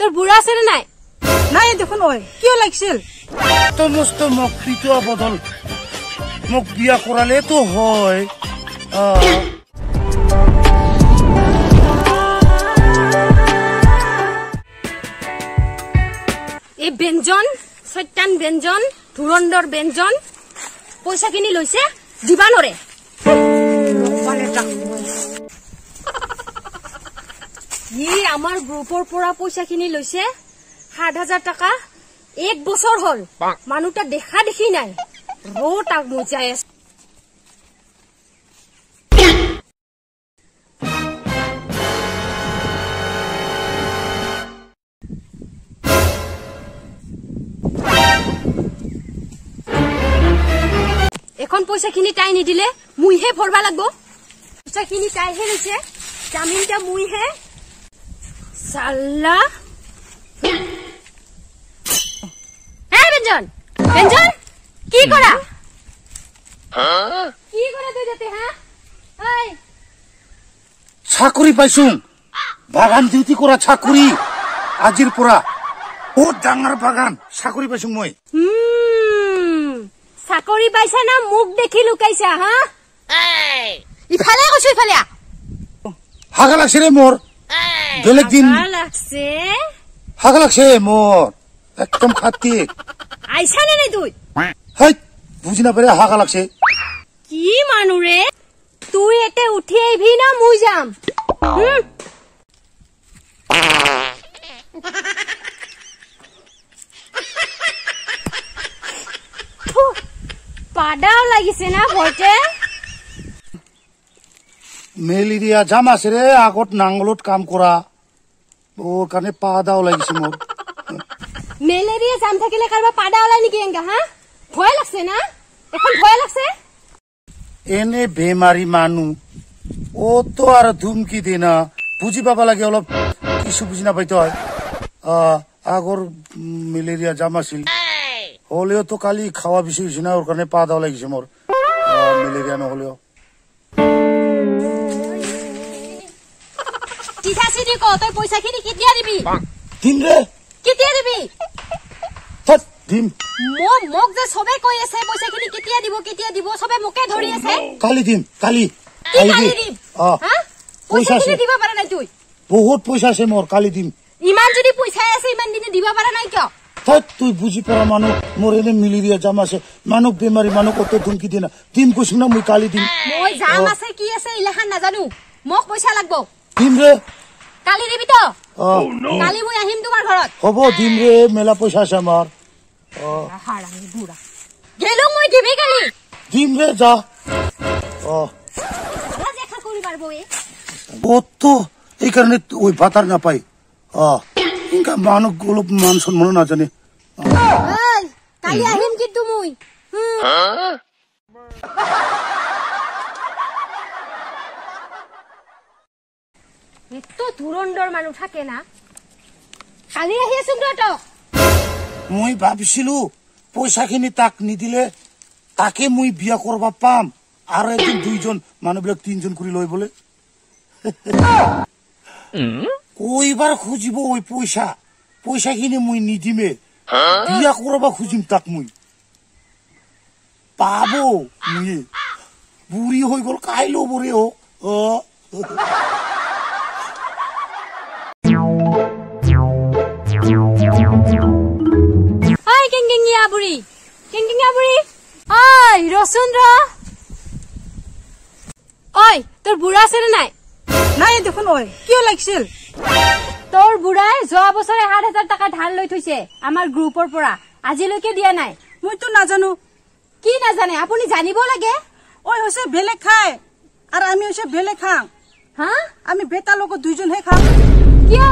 তোৰ বুঢ়া আছে নে নাই? নাই দেখোন ঐ কিয় লাগিছিল মস্ত মোক ফ্ৰীটোৱা বদল মোক বিয়া কৰালেতো হয় এই ব্যঞ্জন সত্যান ব্যঞ্জন ধুৰন্দৰ ব্যঞ্জন পইচা কিনি লৈছে দিবা নৰে ই আমাৰ গ্ৰুপৰ পৰা পইচা কিনি লৈছে ৭,০০০ টকা 1 বছৰ হল মানুহটা দেখা দেখি নাই ৰোটাক মুজাই আছে এখন পইচা খিনি তাই নিদিলে মুইহে ভৰবা লাগব পইচা খিনি তাইহে লৈছে জামিনটা মুইহে সাল্লা ব্যঞ্জন ব্যঞ্জন কি কৰা কি কৰা তুই যাতে হা ঐ চাকৰি পাইছো বাগান ডিউটি কৰা চাকৰি আজিৰ পৰা বহুত ডাঙৰ বাগান চাকৰি পাইছো মই চাকৰি পাইছা না মুখ দেখি লুকাইছা হা ইফালে কৈছো ইফালে হাগা লাগছে ৰে মোৰ বেলেগ দিন হাগা লাগছে মোৰ একদম খাতি আইছা নে নাই তুই হাই বুজি নাপাৰে হাগা লাগছে কি মানুহ ৰে তুই এতে উঠি আহিবি না মুই যাম পাদাও লাগিছে না ভয়তে মেলেৰিয়া জাম আছে ৰে আগত নাংগলত কাম কৰা ওর কানে পাদাও লাগিছে মোর মেলেরিয়া জাম থাকিলে কারবা পাদা ওলাই নেকি এঙ্গা হা ভয় লাগছে না এখন ভয় লাগছে এনে বেমারি মানু ও তো আর ধুমকি দে না বুঝি পাবা লাগে অলপ কিছু বুঝি না পাইতো হয় আগর মেলেরিয়া জাম আছিল হলেও তো কালি খাওয়া বেশি হয়েছে না ওর কারণে পা দাও লাগিছে মোর মেলেরিয়া নহলেও চিঠা চিঠি কো তুই পয়সা খিনি কেতিয়া দিবি দিম রে কেতিয়া দিবি থত দিম মোক যে সবে কই আছে পয়সা খিনি কেতিয়া দিব সবে মুকে ধৰি আছে কালি দিম কালি দিম হ্যাঁ পয়সা খিনি দিবা পাৰা নাই তুই বহুত পয়সা আছে মোৰ কালি দিম ইমান যদি পয়সা আছে ইমান দিনে দিবা পাৰা নাই কিয় তুই বুঝি পারা মানুষ মোর এনে মেলেরিয়া জাম আছে মানুষ বেমারি মানুষ কত ধুমকি দিয়ে না দিম কৈছো না মুই কালি দিম মই জাম আছে কি আছে ইলাখান নাজানো মোক পয়সা লাগবো দিম রে কালি দিবি তো কালি মই আহিম তোমার ঘৰত হব দিম রে মেলা পয়সা আছে আমার হারামি বুড়া গেলো মই দিবি কালি দিম রে যা আলা দেখা করি পারবো এ ও তো এই কারণে ওই ভাতার না পাই ইনকা মানুষ গুলো মান সম্মান না জানে কালি আহিম কিন্তু মুই এত ধুরন্দর মানুষ থাকে না কালি আহি আছো তো মুই ভাবিছিলো পয়সা খিনি তাক নিদিলে তাকে মুই বিয়া করবা পাম আর একদিন দুইজন মানুষবিলাক 3জন করে লই বলে কইবার খুঁজিব ওই পয়সা খিনি মুই নিদিমে বিয়া করবা খুঁজিম তাক মুই পাবো মুই বুড়ি হয়ে গল কাইলো বরে ও কেংগিঙা বুড়ি ওই রসুন র ওই তোর বুড়া আছে না নাই নাই দেখোন ঐ কিয় লাগিছিল তোর বুড়াই যোৱা বছৰে ৭,০০০ টাকা ধাৰ লৈ থৈছে আমাৰ গ্ৰুপৰ পৰা আজিলৈকে দিয়া নাই মইতো নাজানো কি নাজানে আপুনি জানিব লাগে ঐ হৈছে বেলেগ খায় আর আমি হৈছে বেলেগ খাং হা আমি বেটা লোক দুইজন হে খাম কিয়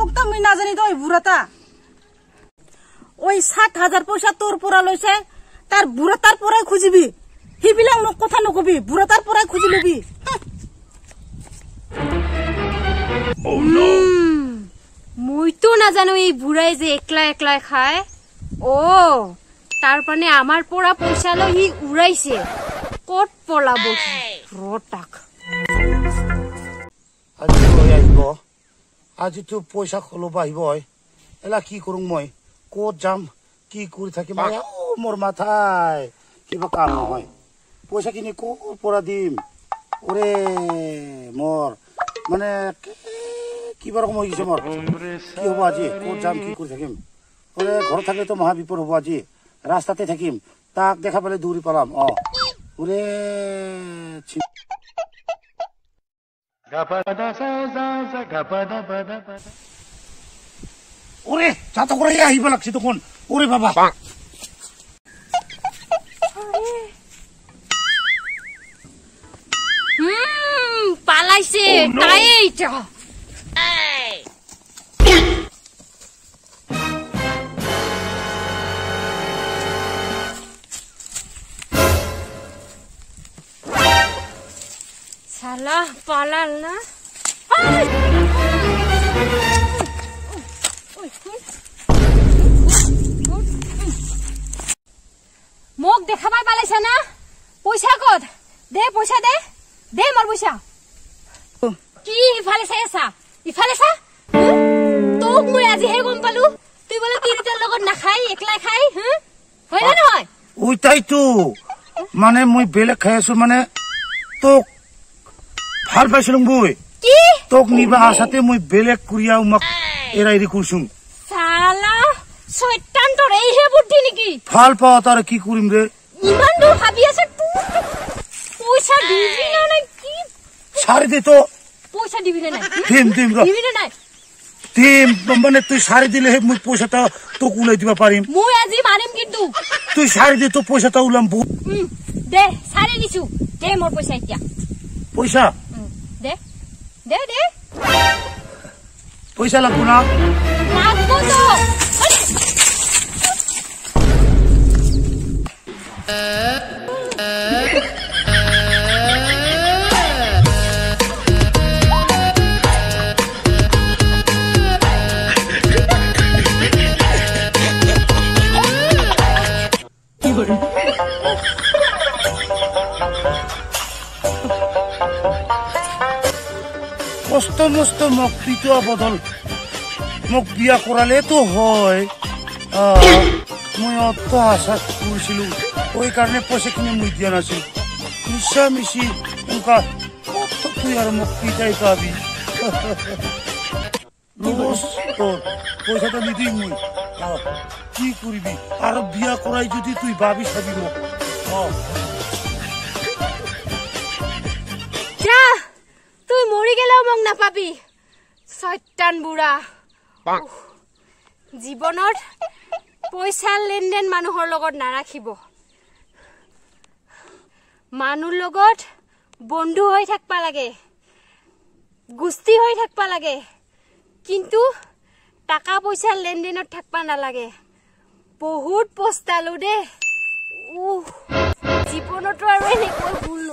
ওকটা মই নাজানি তো বুড়াটা ওই ৭,০০০ পয়সা তোর পৰা লৈছে তাৰ বুড়াটাৰ পৰাই খুঁজিবি হিবিলাক মোক কথা নকবি বুড়াটাৰ পৰাই খুঁজি লবি মইতো নাজানো এই বুড়াই যে একলা একলা খায় ও তার মানে আমার পৰা পয়সা লৈ হি উড়াইছে কত পলাব ৰটাক আজিতো পইচা ল'ব আহিব হয় এলা কি কৰোঁ মই ক'ত যাম কি কৰি থাকিম মোৰ মাথাই কিবা কাম নহয় পইচাখিনি ক'ৰ পৰা দিম ওৰে মোৰ মানে কিবা ৰকম হৈ গৈছে মোৰ কি হ'ব আজি ক'ত যাম কি কৰি থাকিম ওৰে ঘৰত থাকিলেতো মহা বিপদ হ'ব আজি ৰাস্তাতে থাকিম তাক দেখা পালে দৌৰি পালাম ওৰে ওরে যাতে করে আহিব লাগছে তখন ওরে বাবা পালাইছে তাই এইটা শালা পালাল না মোক দেখা পাই পালাইছা না পইচা কত দে পইচা দে দে মোৰ পইচা কি ইফালে চাই আছা ইফালে চা তোক মই আজিহে গম পালো তুই বোলে তিনিটাৰ লগত নাখাই একলাই খাই হয় না নহয় ওইটাইতো মানে মই বেলেগ খাই আছো মানে তোক ভাল পাইছিলুং বই কি তোক নিবা আসাতে মই বেলেগ কুরিয়া উমাক এরা এরি কুরছুং শালা শয়তান তোর এই হে বুদ্ধি নেকি ভাল পাও তার কি করিম রে ইমান দূর ভাবি আছে তুই পয়সা দিবি না না কি সারি দে তো পয়সা দিবি না দিম দিবি না দিম মানে তুই সারি দিলে মই পয়সাটা তোক উলাই দিবা পারিম মই আজি মারিম কিন্তু তুই সারি দে তো পয়সাটা উলাম দে সারি দিছু দে মোর পয়সা ইতিয়া পয়সা দে দে দে পয়সা লাগবো না লাগবো তো কষ্ট মস্ত মোক পিটোৱা বদল মোক বিয়া কৰালে তো হয় মই অত আশা কৰিছিলো ওই কাৰণে পইচাখিনি মই দিয়া নাছিল মিছা মিছি এনেকুৱা কত তুই আৰু মোক পিটাই পাবি পইচাটা নিদিম মই কি কৰিবি আৰু বিয়া কৰাই যদি তুই ভাবি চাবি মোক তুই মৰি গেলেও মোক নাপাবি শয়তান বুড়া জীবনত পয়সা লেনদেন মানুহৰ লগত নাৰাখিব মানুহ লগত বন্ধু হৈ থাকবা লাগে গুষ্টি হৈ থাকবা লাগে কিন্তু টাকা পয়সা লেনদেনত থাকবা নালাগে বহুত পস্তালো দে জীবনতো আৰু এনেকৈ ভুল